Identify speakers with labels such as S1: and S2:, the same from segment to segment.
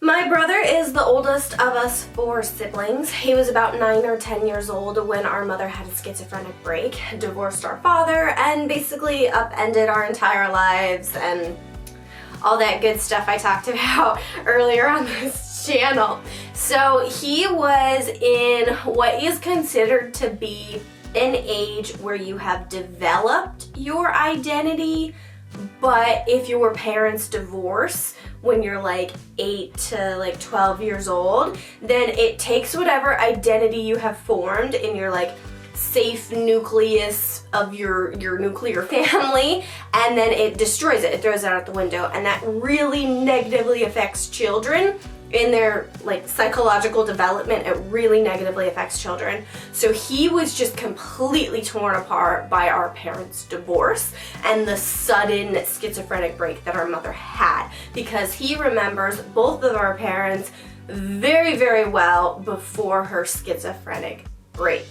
S1: My brother is the oldest of us 4 siblings. He was about 9 or 10 years old when our mother had a schizophrenic break, divorced our father, and basically upended our entire lives and all that good stuff I talked about earlier on this channel. So he was in what is considered to be an age where you have developed your identity, but if your parents divorce when you're like 8 to like 12 years old, then it takes whatever identity you have formed in your like safe nucleus of your nuclear family, and then it destroys it. It throws it out the window, and that really negatively affects children in their like psychological development. It really negatively affects children. So he was just completely torn apart by our parents' divorce and the sudden schizophrenic break that our mother had, because he remembers both of our parents very, very well before her schizophrenic break.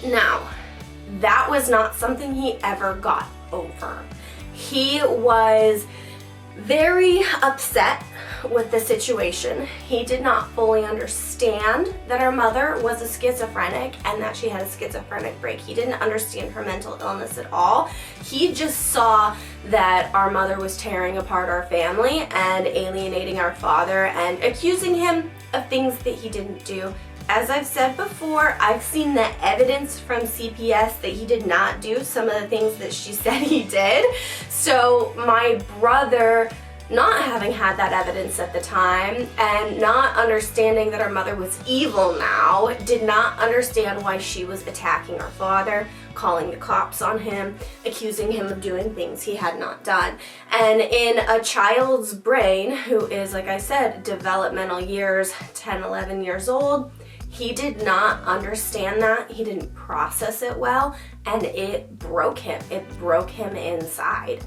S1: Now, that was not something he ever got over. He was very upset with the situation. He did not fully understand that our mother was a schizophrenic and that she had a schizophrenic break. He didn't understand her mental illness at all. He just saw that our mother was tearing apart our family and alienating our father and accusing him of things that he didn't do. As I've said before, I've seen the evidence from CPS that he did not do some of the things that she said he did. So my brother, not having had that evidence at the time and not understanding that our mother was evil now, did not understand why she was attacking our father, calling the cops on him, accusing him of doing things he had not done. And in a child's brain, who is, like I said, developmental years, 10, 11 years old, he did not understand that. He didn't process it well, and it broke him. It broke him inside.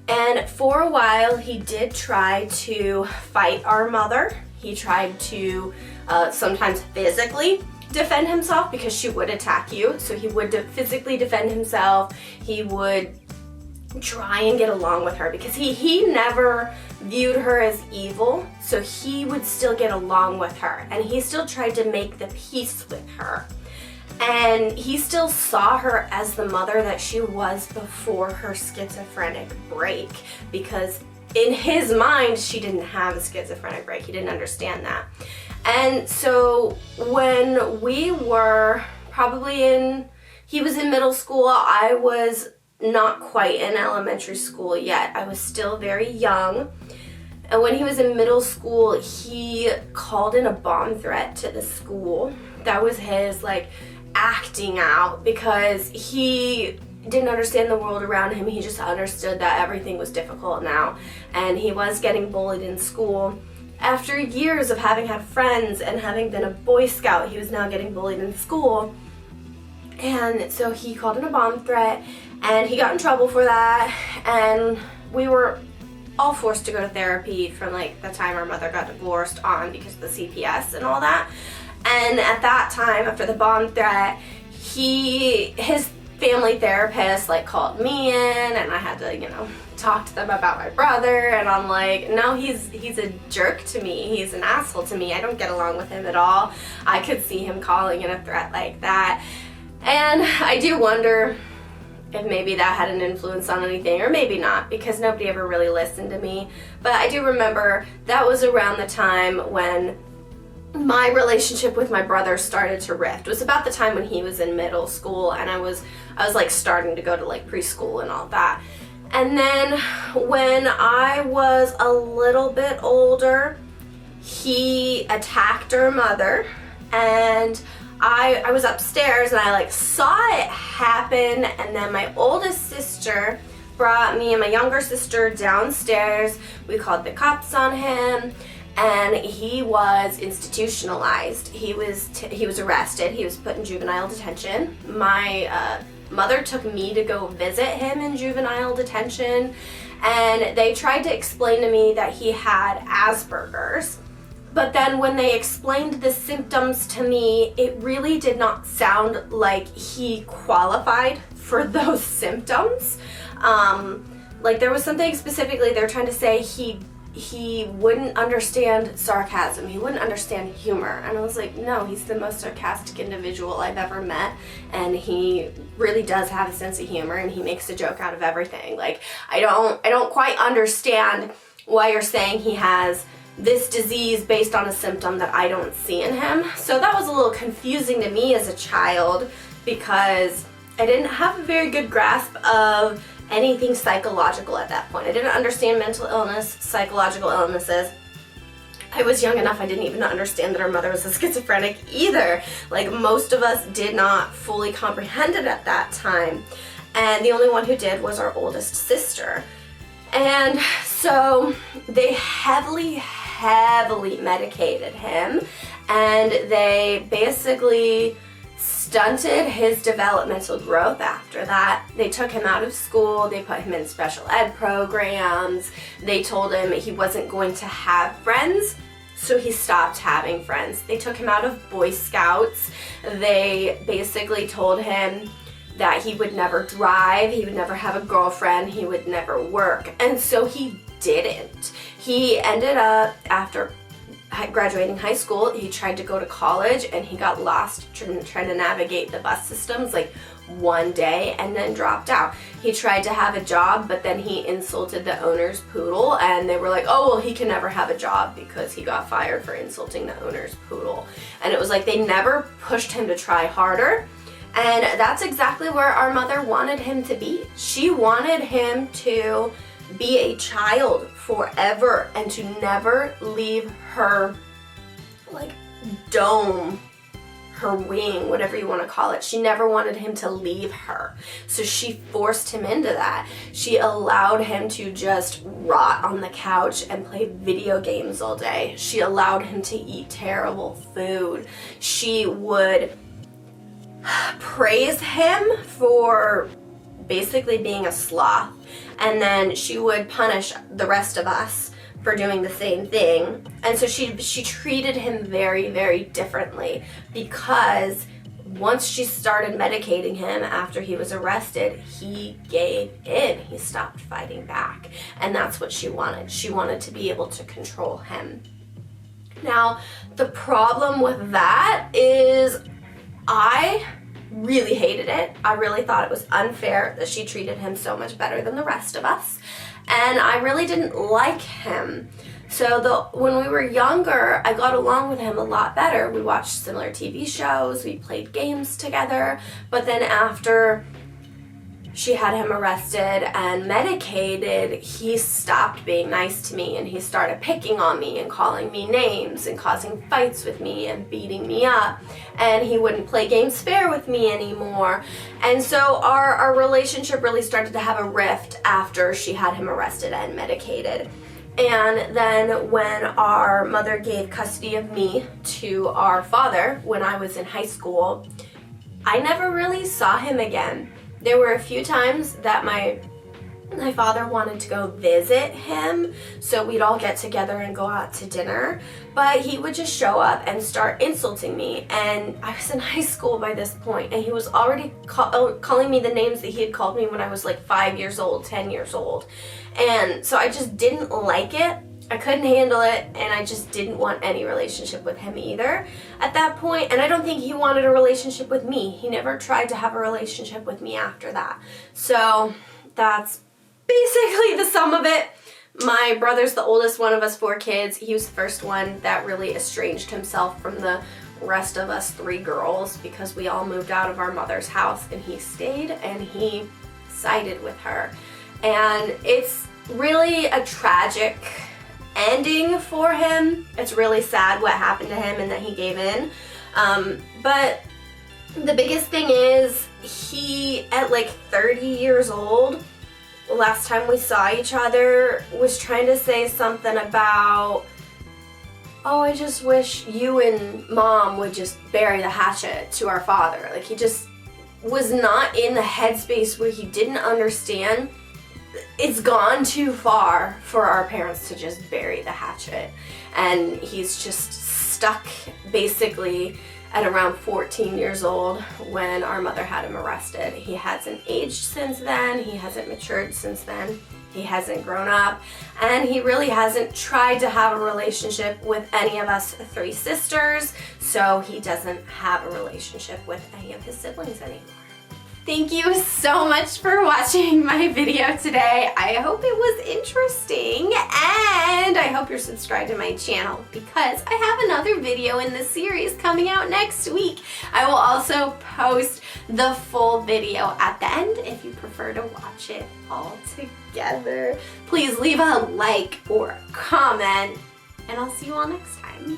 S1: And for a while, he did try to fight our mother. He tried to sometimes physically defend himself, because she would attack you. So he would physically defend himself. He would try and get along with her, because he never viewed her as evil, so he would still get along with her, and he still tried to make the peace with her, and he still saw her as the mother that she was before her schizophrenic break, because in his mind she didn't have a schizophrenic break. He didn't understand that. And so when we were he was in middle school, I was not quite in elementary school yet. I was still very young. And when he was in middle school, he called in a bomb threat to the school. That was his like acting out, because he didn't understand the world around him. He just understood that everything was difficult now, and he was getting bullied in school. After years of having had friends and having been a Boy Scout, he was now getting bullied in school. And so he called in a bomb threat, and he got in trouble for that, and we were all forced to go to therapy from like the time our mother got divorced on, because of the CPS and all that. And at that time, after the bomb threat, his family therapist like called me in, and I had to, talk to them about my brother, and I'm like, no, he's a jerk to me. He's an asshole to me. I don't get along with him at all. I could see him calling in a threat like that. And I do wonder if maybe that had an influence on anything, or maybe not, because nobody ever really listened to me. But I do remember that was around the time when my relationship with my brother started to rift. It was about the time when he was in middle school, and I was like starting to go to like preschool and all that. And then when I was a little bit older, he attacked our mother, and I was upstairs and I like saw it happen, and then my oldest sister brought me and my younger sister downstairs. We called the cops on him, and he was institutionalized. He was arrested. He was put in juvenile detention. My mother took me to go visit him in juvenile detention, and they tried to explain to me that he had Asperger's. But then when they explained the symptoms to me, it really did not sound like he qualified for those symptoms. Like there was something specifically they were trying to say he he wouldn't understand sarcasm. He wouldn't understand humor. And I was like, no, he's the most sarcastic individual I've ever met. And he really does have a sense of humor, and he makes a joke out of everything. Like, I don't quite understand why you're saying he has this disease based on a symptom that I don't see in him. So that was a little confusing to me as a child, because I didn't have a very good grasp of anything psychological at that point. I didn't understand mental illness, psychological illnesses. I was young enough I didn't even understand that our mother was a schizophrenic either. Like, most of us did not fully comprehend it at that time. And the only one who did was our oldest sister. And so they heavily medicated him, and they basically stunted his developmental growth after that. They took him out of school, they put him in special ed programs, they told him he wasn't going to have friends, so he stopped having friends. They took him out of Boy Scouts. They basically told him that he would never drive, he would never have a girlfriend, he would never work. And so he didn't. He ended up, after graduating high school, he tried to go to college, and he got lost trying to navigate the bus systems like one day, and then dropped out. He tried to have a job, but then he insulted the owner's poodle, and they were like, oh, well, he can never have a job because he got fired for insulting the owner's poodle. And it was like they never pushed him to try harder. And that's exactly where our mother wanted him to be. She wanted him to be a child forever and to never leave her, like, dome, her wing, whatever you want to call it. She never wanted him to leave her. So she forced him into that. She allowed him to just rot on the couch and play video games all day. She allowed him to eat terrible food. She would praise him for basically being a sloth, and then she would punish the rest of us for doing the same thing. And so she treated him very, very differently, because once she started medicating him after he was arrested, he gave in. He stopped fighting back. And that's what she wanted. She wanted to be able to control him. Now, the problem with that is I really hated it. I really thought it was unfair that she treated him so much better than the rest of us. And I really didn't like him. So when we were younger, I got along with him a lot better. We watched similar TV shows, we played games together. But then after she had him arrested and medicated, he stopped being nice to me, and he started picking on me and calling me names and causing fights with me and beating me up. And he wouldn't play games fair with me anymore. And so our relationship really started to have a rift after she had him arrested and medicated. And then when our mother gave custody of me to our father when I was in high school, I never really saw him again. There were a few times that my father wanted to go visit him, so we'd all get together and go out to dinner, but he would just show up and start insulting me. And I was in high school by this point, and he was already calling me the names that he had called me when I was like 5 years old, 10 years old. And so I just didn't like it. I couldn't handle it, and I just didn't want any relationship with him either at that point. And I don't think he wanted a relationship with me. He never tried to have a relationship with me after that. So that's basically the sum of it. My brother's the oldest one of us 4 kids. He was the first one that really estranged himself from the rest of us 3 girls, because we all moved out of our mother's house, and he stayed and he sided with her. And it's really a tragic ending for him. It's really sad what happened to him and that he gave in. But the biggest thing is, he, at like 30 years old, last time we saw each other, was trying to say something about, oh, I just wish you and Mom would just bury the hatchet to our father. Like, he just was not in the headspace where he didn't understand it's gone too far for our parents to just bury the hatchet. And he's just stuck basically at around 14 years old when our mother had him arrested. He hasn't aged since then. He hasn't matured since then. he hasn't grown up, and he really hasn't tried to have a relationship with any of us 3 sisters, so he doesn't have a relationship with any of his siblings anymore. Thank you so much for watching my video today. I hope it was interesting, and I hope you're subscribed to my channel because I have another video in this series coming out next week. I will also post the full video at the end if you prefer to watch it all together. Please leave a like or a comment, and I'll see you all next time.